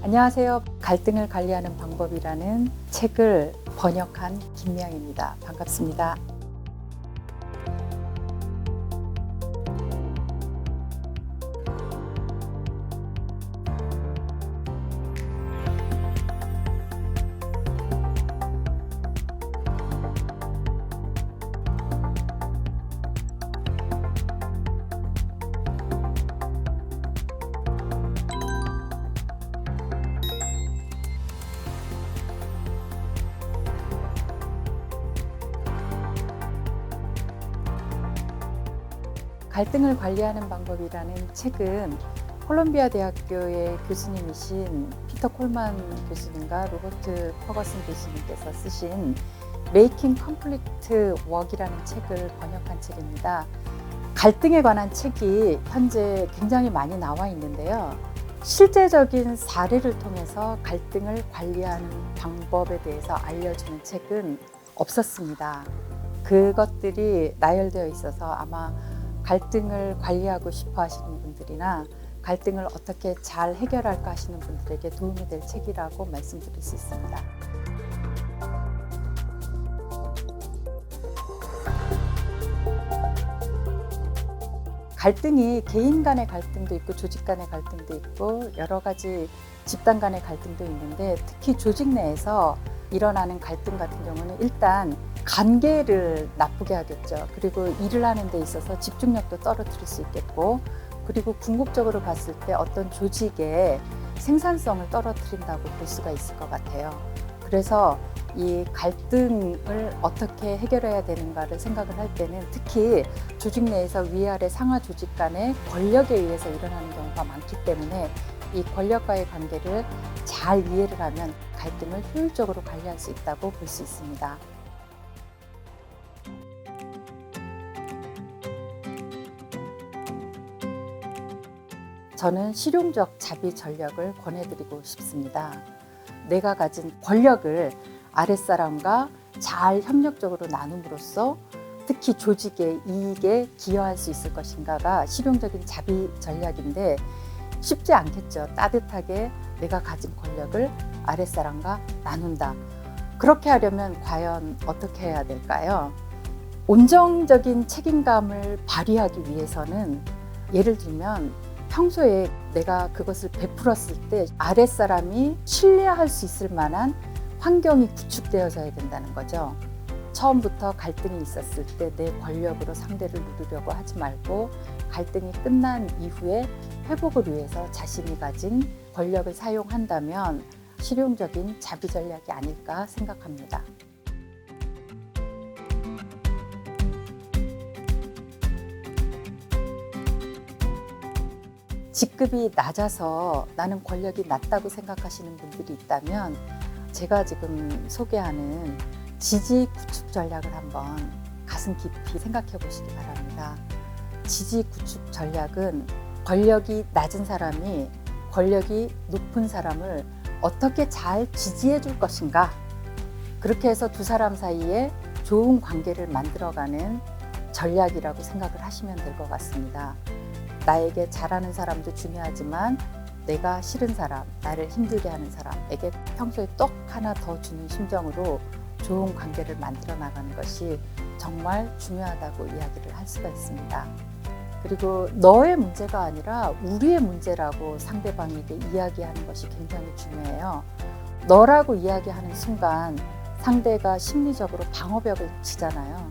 안녕하세요. 갈등을 관리하는 방법이라는 책을 번역한 김미영입니다. 반갑습니다. 갈등을 관리하는 방법이라는 책은 콜롬비아 대학교의 교수님이신 피터 콜만 교수님과 로버트 퍼거슨 교수님께서 쓰신 Making Conflict Work이라는 책을 번역한 책입니다. 갈등에 관한 책이 현재 굉장히 많이 나와 있는데요. 실제적인 사례를 통해서 갈등을 관리하는 방법에 대해서 알려주는 책은 없었습니다. 그것들이 나열되어 있어서 아마 갈등을 관리하고 싶어 하시는 분들이나 갈등을 어떻게 잘 해결할까 하시는 분들에게 도움이 될 책이라고 말씀드릴 수 있습니다. 갈등이 개인 간의 갈등도 있고 조직 간의 갈등도 있고 여러 가지 집단 간의 갈등도 있는데 특히 조직 내에서 일어나는 갈등 같은 경우는 일단 관계를 나쁘게 하겠죠. 그리고 일을 하는 데 있어서 집중력도 떨어뜨릴 수 있겠고, 그리고 궁극적으로 봤을 때 어떤 조직의 생산성을 떨어뜨린다고 볼 수가 있을 것 같아요. 그래서 이 갈등을 어떻게 해결해야 되는가를 생각을 할 때는 특히 조직 내에서 위아래 상하 조직 간의 권력에 의해서 일어나는 경우가 많기 때문에 이 권력과의 관계를 잘 이해를 하면 갈등을 효율적으로 관리할 수 있다고 볼 수 있습니다. 저는 실용적 자비 전략을 권해드리고 싶습니다. 내가 가진 권력을 아랫사람과 잘 협력적으로 나눔으로써 특히 조직의 이익에 기여할 수 있을 것인가가 실용적인 자비 전략인데 쉽지 않겠죠. 따뜻하게 내가 가진 권력을 아랫사람과 나눈다. 그렇게 하려면 과연 어떻게 해야 될까요? 온정적인 책임감을 발휘하기 위해서는 예를 들면 평소에 내가 그것을 베풀었을 때 아랫사람이 신뢰할 수 있을 만한 환경이 구축되어져야 된다는 거죠. 처음부터 갈등이 있었을 때 내 권력으로 상대를 누르려고 하지 말고 갈등이 끝난 이후에 회복을 위해서 자신이 가진 권력을 사용한다면 실용적인 자비 전략이 아닐까 생각합니다. 직급이 낮아서 나는 권력이 낮다고 생각하시는 분들이 있다면 제가 지금 소개하는 지지 구축 전략을 한번 가슴 깊이 생각해 보시기 바랍니다. 지지 구축 전략은 권력이 낮은 사람이 권력이 높은 사람을 어떻게 잘 지지해 줄 것인가, 그렇게 해서 두 사람 사이에 좋은 관계를 만들어가는 전략이라고 생각을 하시면 될 것 같습니다. 나에게 잘하는 사람도 중요하지만 내가 싫은 사람, 나를 힘들게 하는 사람에게 평소에 떡 하나 더 주는 심정으로 좋은 관계를 만들어 나가는 것이 정말 중요하다고 이야기를 할 수가 있습니다. 그리고 너의 문제가 아니라 우리의 문제라고 상대방에게 이야기하는 것이 굉장히 중요해요. 너라고 이야기하는 순간 상대가 심리적으로 방어벽을 치잖아요.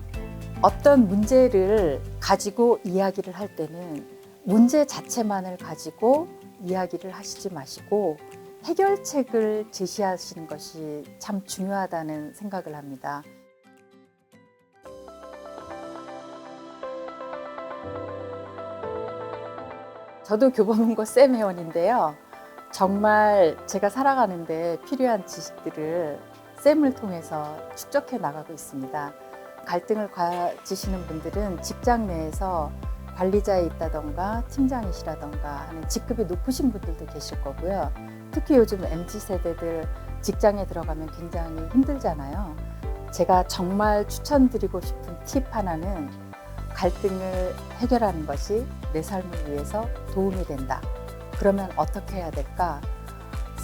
어떤 문제를 가지고 이야기를 할 때는 문제 자체만을 가지고 이야기를 하시지 마시고 해결책을 제시하시는 것이 참 중요하다는 생각을 합니다. 저도 교보문고 쌤 회원인데요. 정말 제가 살아가는데 필요한 지식들을 쌤을 통해서 축적해 나가고 있습니다. 갈등을 가지시는 분들은 직장 내에서 관리자에 있다던가 팀장이시라던가 하는 직급이 높으신 분들도 계실 거고요. 특히 요즘 MZ세대들 직장에 들어가면 굉장히 힘들잖아요. 제가 정말 추천드리고 싶은 팁 하나는 갈등을 해결하는 것이 내 삶을 위해서 도움이 된다. 그러면 어떻게 해야 될까?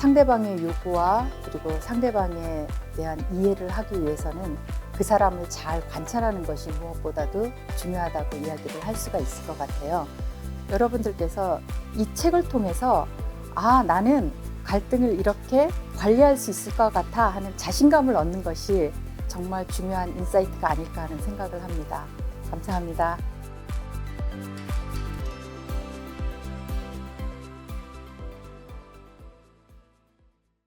상대방의 요구와 그리고 상대방에 대한 이해를 하기 위해서는 그 사람을 잘 관찰하는 것이 무엇보다도 중요하다고 이야기를 할 수가 있을 것 같아요. 여러분들께서 이 책을 통해서 나는 갈등을 이렇게 관리할 수 있을 것 같아 하는 자신감을 얻는 것이 정말 중요한 인사이트가 아닐까 하는 생각을 합니다. 감사합니다.